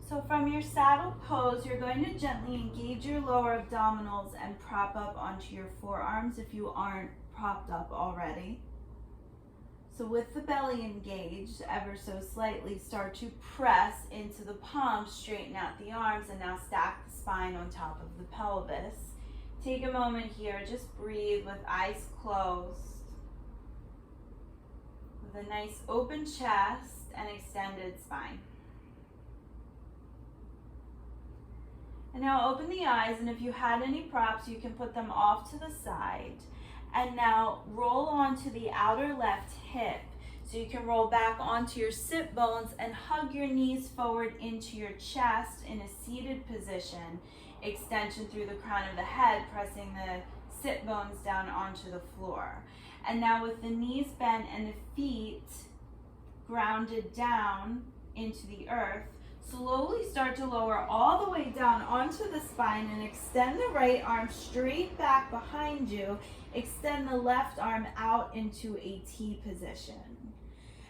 So from your saddle pose, you're going to gently engage your lower abdominals and prop up onto your forearms if you aren't propped up already. So with the belly engaged ever so slightly, start to press into the palms, straighten out the arms, and now stack the spine on top of the pelvis. Take a moment here, just breathe with eyes closed, with a nice open chest and extended spine. And now open the eyes, and if you had any props, you can put them off to the side. And now roll onto the outer left hip. So you can roll back onto your sit bones and hug your knees forward into your chest in a seated position. Extension through the crown of the head, pressing the sit bones down onto the floor. And now with the knees bent and the feet grounded down into the earth, slowly start to lower all the way down onto the spine and extend the right arm straight back behind you. Extend the left arm out into a T position.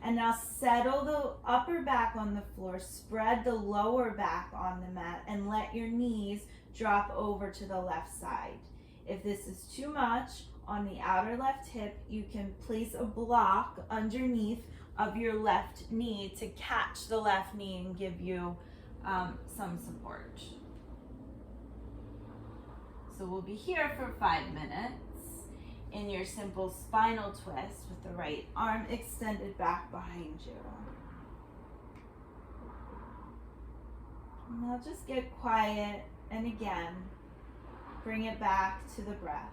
And now settle the upper back on the floor, spread the lower back on the mat, and let your knees drop over to the left side. If this is too much, on the outer left hip, you can place a block underneath of your left knee to catch the left knee and give you some support. So we'll be here for 5 minutes in your simple spinal twist with the right arm extended back behind you. Now just get quiet and again, bring it back to the breath.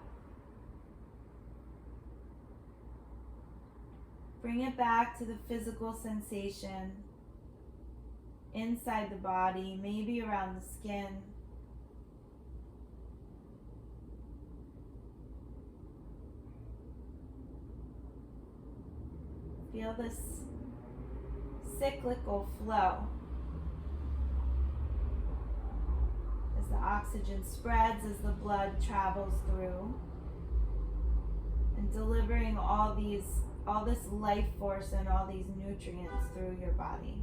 Bring it back to the physical sensation inside the body, maybe around the skin. Feel this cyclical flow as the oxygen spreads, as the blood travels through, and delivering all this life force and all these nutrients through your body.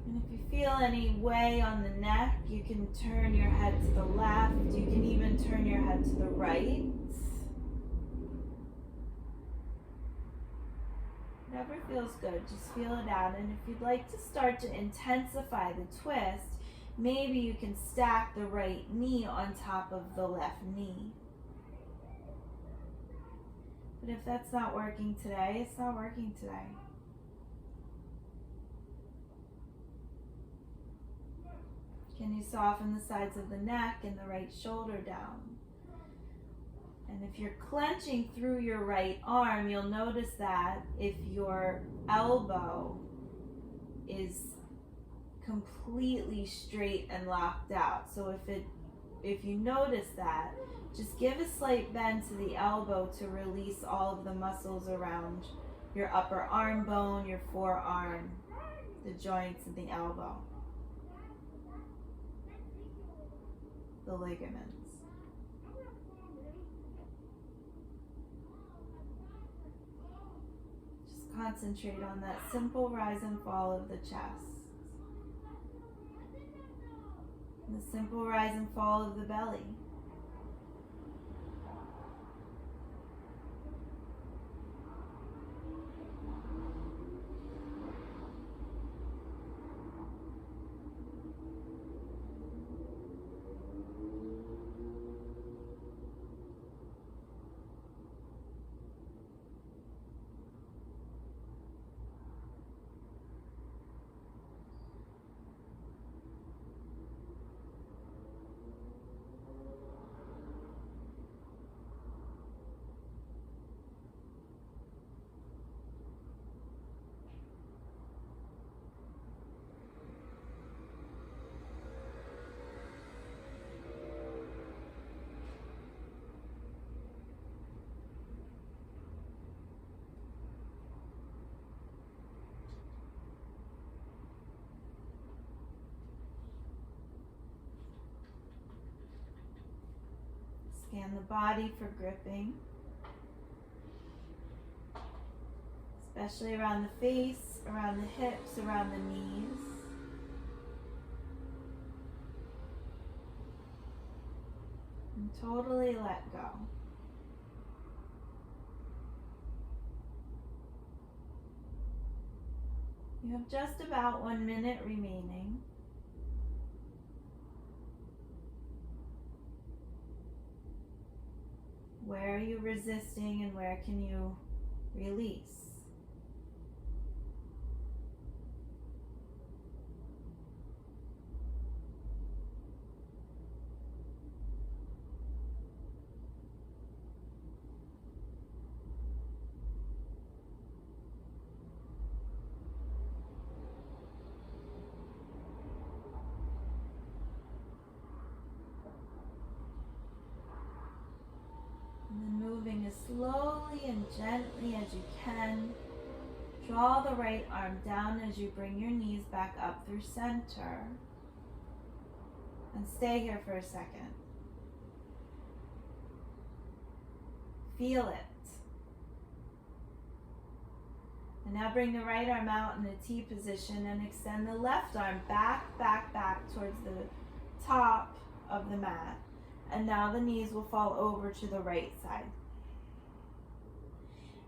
And if you feel any way on the neck, you can turn your head to the left. You can even turn your head to the right. Whatever feels good, just feel it out. And if you'd like to start to intensify the twist, maybe you can stack the right knee on top of the left knee. But if that's not working today, it's not working today. Can you soften the sides of the neck and the right shoulder down? And if you're clenching through your right arm, you'll notice that if your elbow is completely straight and locked out. So if you notice that, just give a slight bend to the elbow to release all of the muscles around your upper arm bone, your forearm, the joints of the elbow, the ligaments. Just concentrate on that simple rise and fall of the chest. The simple rise and fall of the belly. Scan the body for gripping. especially around the face, around the hips, around the knees. And totally let go. You have just about 1 minute remaining. Where are you resisting and where can you release? And then moving as slowly and gently as you can. Draw the right arm down as you bring your knees back up through center. And stay here for a second. Feel it. And now bring the right arm out in a T position and extend the left arm back towards the top of the mat. And now the knees will fall over to the right side.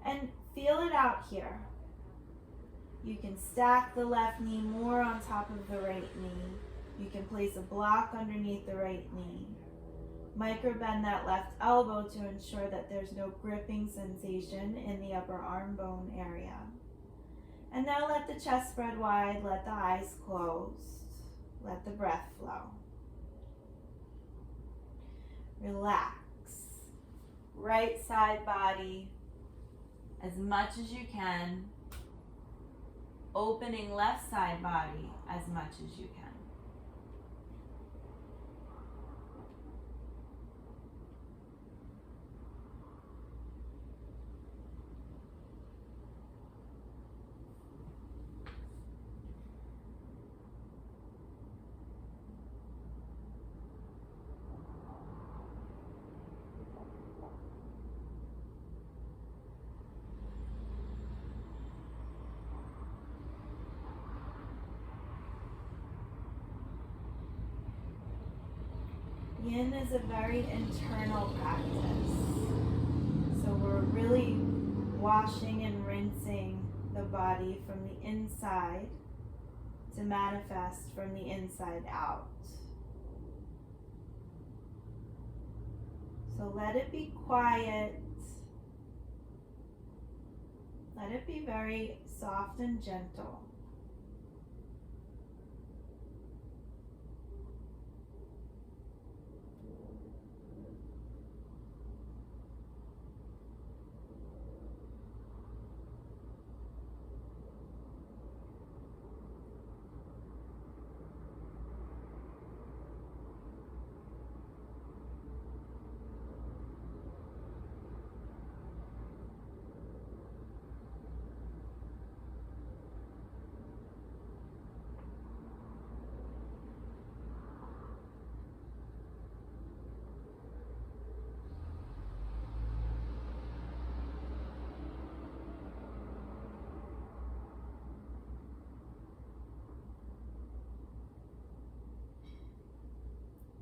And feel it out here. You can stack the left knee more on top of the right knee. You can place a block underneath the right knee. Micro bend that left elbow to ensure that there's no gripping sensation in the upper arm bone area. And now let the chest spread wide, let the eyes close, let the breath flow. Relax. Right side body as much as you can. Opening left side body as much as you can. Yin is a very internal practice. So we're really washing and rinsing the body from the inside to manifest from the inside out. So let it be quiet. Let it be very soft and gentle.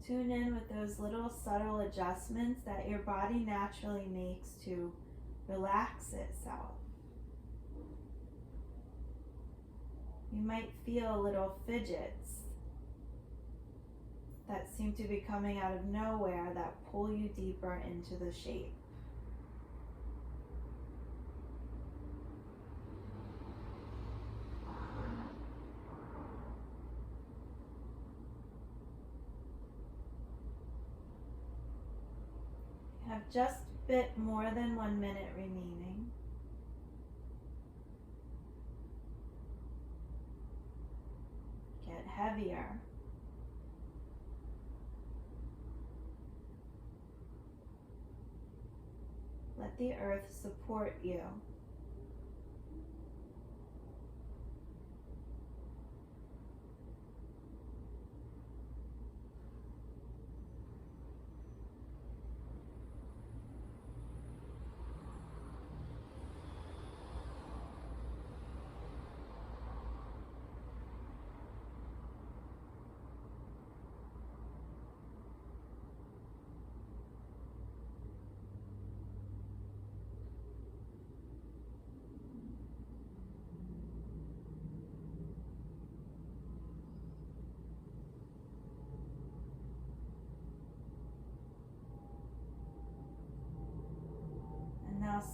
Tune in with those little subtle adjustments that your body naturally makes to relax itself. You might feel little fidgets that seem to be coming out of nowhere that pull you deeper into the shape. Have just a bit more than 1 minute remaining. Get heavier. Let the earth support you.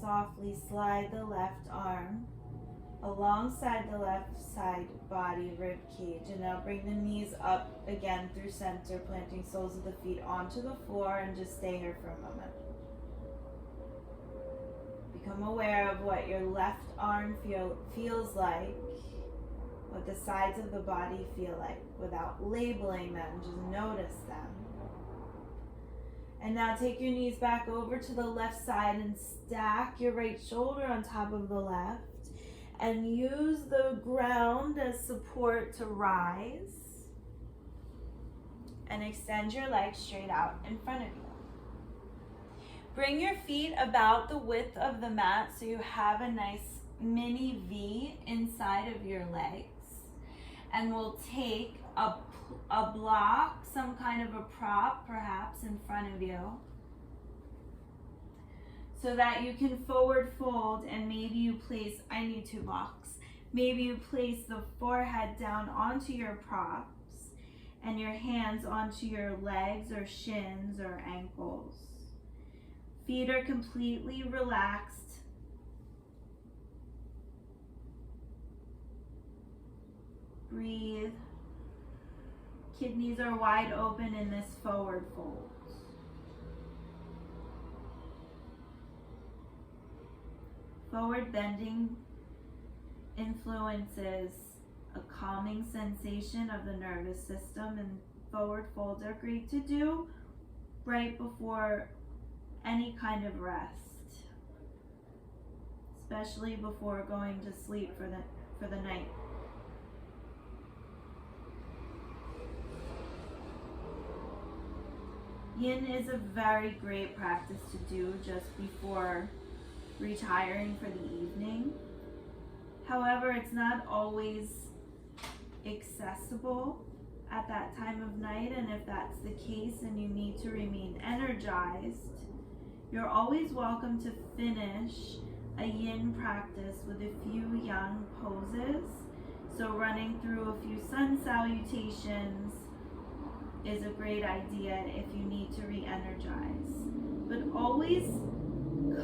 softly slide the left arm alongside the left side body rib cage, and now bring the knees up again through center, planting soles of the feet onto the floor, and just stay here for a moment. Become aware of what your left arm feels like, what the sides of the body feel like, without labeling them, just notice them. And now take your knees back over to the left side and stack your right shoulder on top of the left, and use the ground as support to rise, and extend your legs straight out in front of you. Bring your feet about the width of the mat so you have a nice mini V inside of your legs. And we'll take a block, some kind of a prop perhaps in front of you, so that you can forward fold, and maybe you place, I need 2 blocks, maybe you place the forehead down onto your props and your hands onto your legs or shins or ankles. Feet are completely relaxed. Breathe. Kidneys are wide open in this forward fold. Forward bending influences a calming sensation of the nervous system, and forward folds are great to do right before any kind of rest, especially before going to sleep for the night. Yin is a very great practice to do just before retiring for the evening. However, it's not always accessible at that time of night, and if that's the case and you need to remain energized, you're always welcome to finish a yin practice with a few yang poses. So running through a few sun salutations is a great idea if you need to re-energize. But always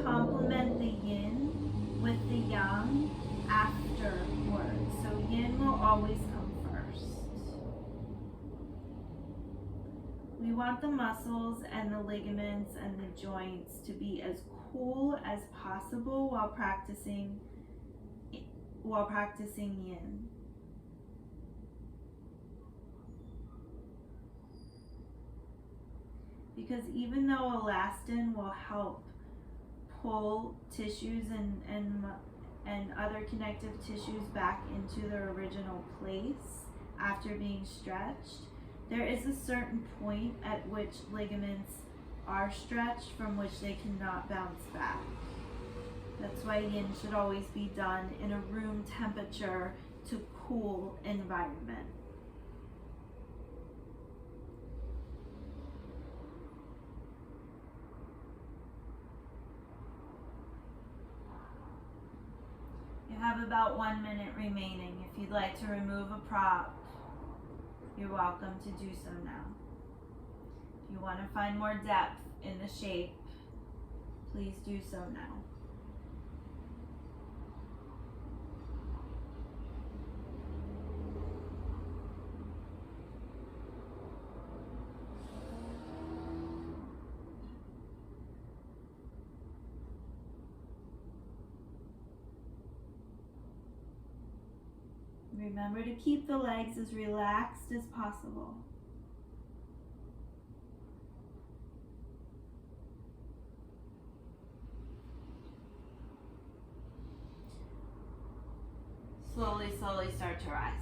complement the yin with the yang afterwards. So yin will always come first. We want the muscles and the ligaments and the joints to be as cool as possible while practicing yin. Because even though elastin will help pull tissues and other connective tissues back into their original place after being stretched, there is a certain point at which ligaments are stretched from which they cannot bounce back. That's why yin should always be done in a room temperature to cool environment. You have about 1 minute remaining. If you'd like to remove a prop, you're welcome to do so now. If you want to find more depth in the shape, please do so now. Remember to keep the legs as relaxed as possible. Slowly start to rise.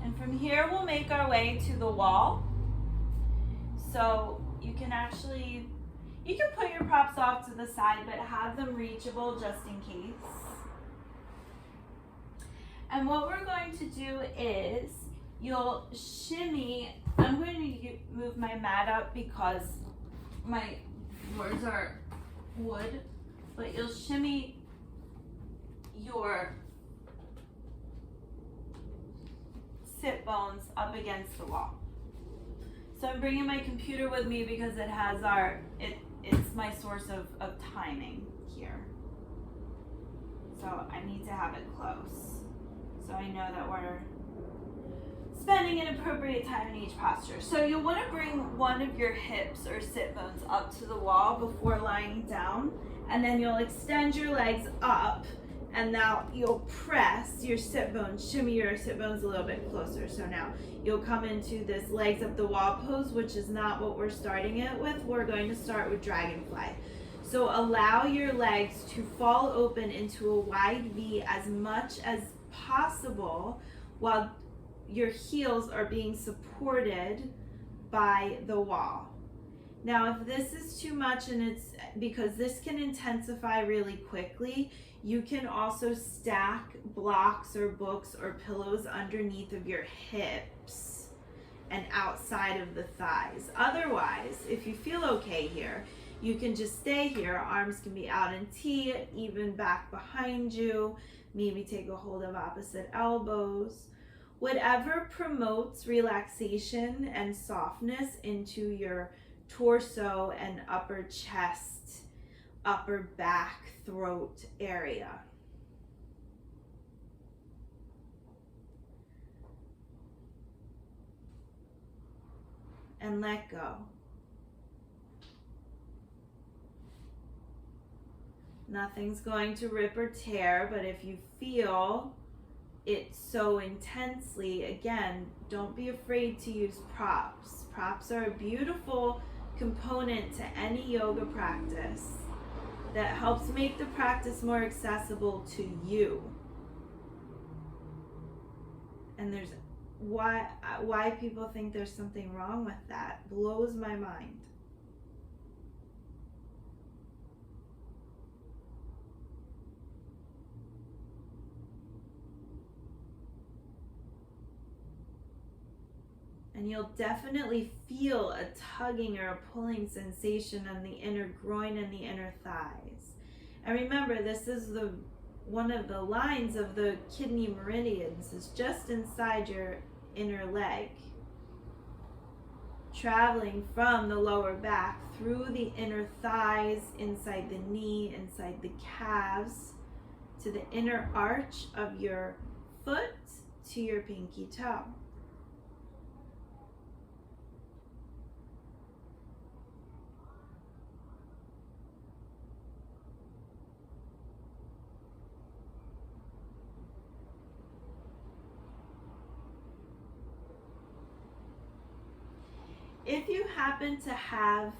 And from here we'll make our way to the wall. So you can put your props off to the side, but have them reachable just in case. And what we're going to do is you'll shimmy. I'm going to move my mat up because my boards are wood, but you'll shimmy your sit bones up against the wall. So I'm bringing my computer with me because it has it's my source of timing here. So I need to have it close. So I know that we're spending an appropriate time in each posture. So you'll want to bring one of your hips or sit bones up to the wall before lying down, and then you'll extend your legs up, and now you'll press your sit bones, shimmy your sit bones a little bit closer. So now you'll come into this legs up the wall pose, which is not what we're starting it with. We're going to start with dragonfly. So allow your legs to fall open into a wide V as much as possible while your heels are being supported by the wall. Now, if this is too much, and it's because this can intensify really quickly, you can also stack blocks or books or pillows underneath of your hips and outside of the thighs. Otherwise, if you feel okay here, you can just stay here. Arms can be out in T, even back behind you. Maybe take a hold of opposite elbows. Whatever promotes relaxation and softness into your torso and upper chest, upper back, throat area. And let go. Nothing's going to rip or tear, but if you feel it so intensely, again, don't be afraid to use props. Props are a beautiful component to any yoga practice that helps make the practice more accessible to you. And there's why people think there's something wrong with that blows my mind. And you'll definitely feel a tugging or a pulling sensation on the inner groin and the inner thighs. And remember, this is one of the lines of the kidney meridians is just inside your inner leg, traveling from the lower back through the inner thighs, inside the knee, inside the calves, to the inner arch of your foot, to your pinky toe. If you happen to have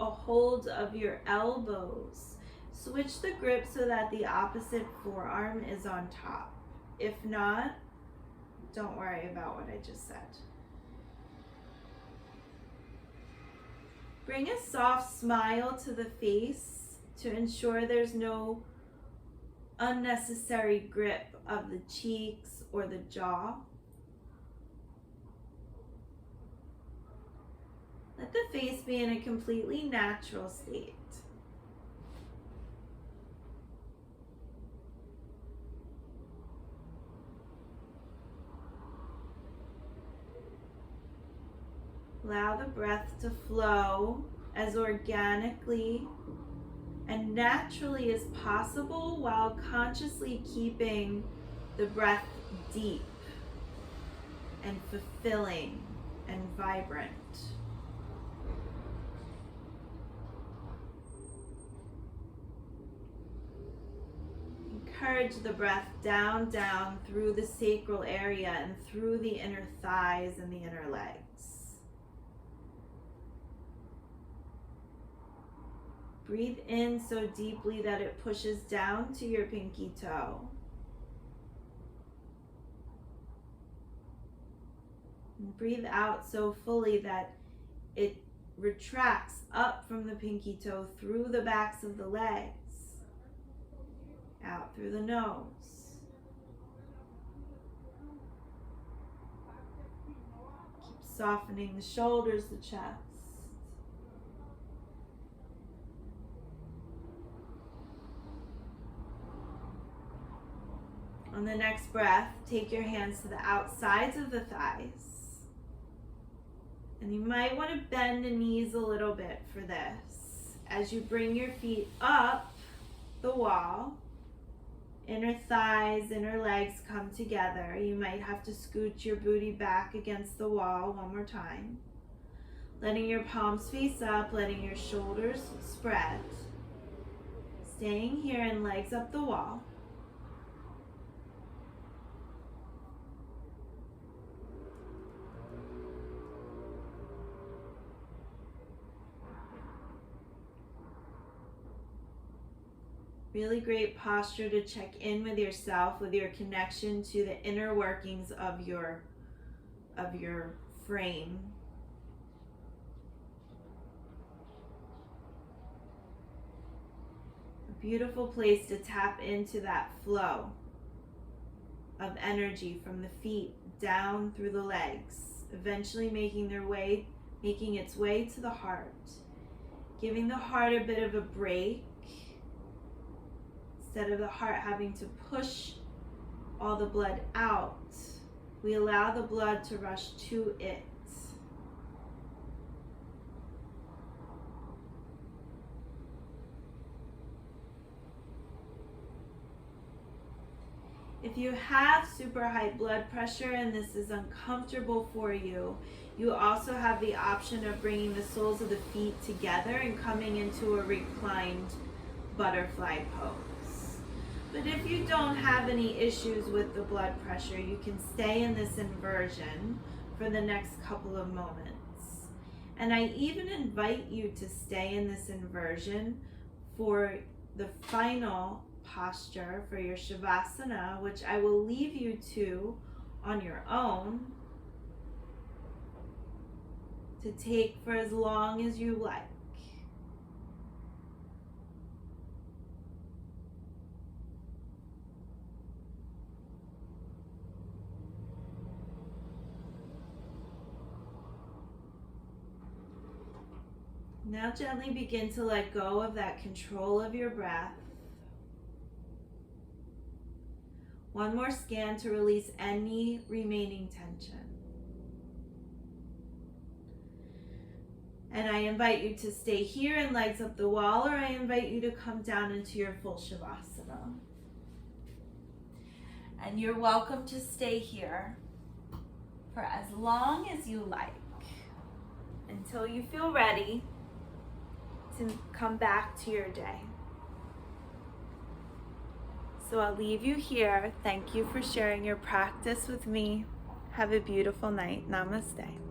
a hold of your elbows, switch the grip so that the opposite forearm is on top. If not, don't worry about what I just said. Bring a soft smile to the face to ensure there's no unnecessary grip of the cheeks or the jaw. Let the face be in a completely natural state. Allow the breath to flow as organically and naturally as possible while consciously keeping the breath deep and fulfilling and vibrant. Encourage the breath down through the sacral area and through the inner thighs and the inner legs. Breathe in so deeply that it pushes down to your pinky toe. And breathe out so fully that it retracts up from the pinky toe through the backs of the legs. Out through the nose. Keep softening the shoulders, the chest. On the next breath, take your hands to the outsides of the thighs. And you might want to bend the knees a little bit for this. as you bring your feet up the wall, inner thighs, inner legs come together. You might have to scoot your booty back against the wall one more time. Letting your palms face up, letting your shoulders spread. Staying here and legs up the wall. Really great posture to check in with yourself, with your connection to the inner workings of your frame. A beautiful place to tap into that flow of energy from the feet down through the legs, eventually making its way to the heart. Giving the heart a bit of a break. Instead of the heart having to push all the blood out, we allow the blood to rush to it. If you have super high blood pressure and this is uncomfortable for you, you also have the option of bringing the soles of the feet together and coming into a reclined butterfly pose. But if you don't have any issues with the blood pressure, you can stay in this inversion for the next couple of moments. And I even invite you to stay in this inversion for the final posture for your Shavasana, which I will leave you to on your own to take for as long as you like. Now gently begin to let go of that control of your breath. One more scan to release any remaining tension. And I invite you to stay here and legs up the wall, or I invite you to come down into your full Shavasana. And you're welcome to stay here for as long as you like, until you feel ready to come back to your day. So I'll leave you here. Thank you for sharing your practice with me. Have a beautiful night. Namaste.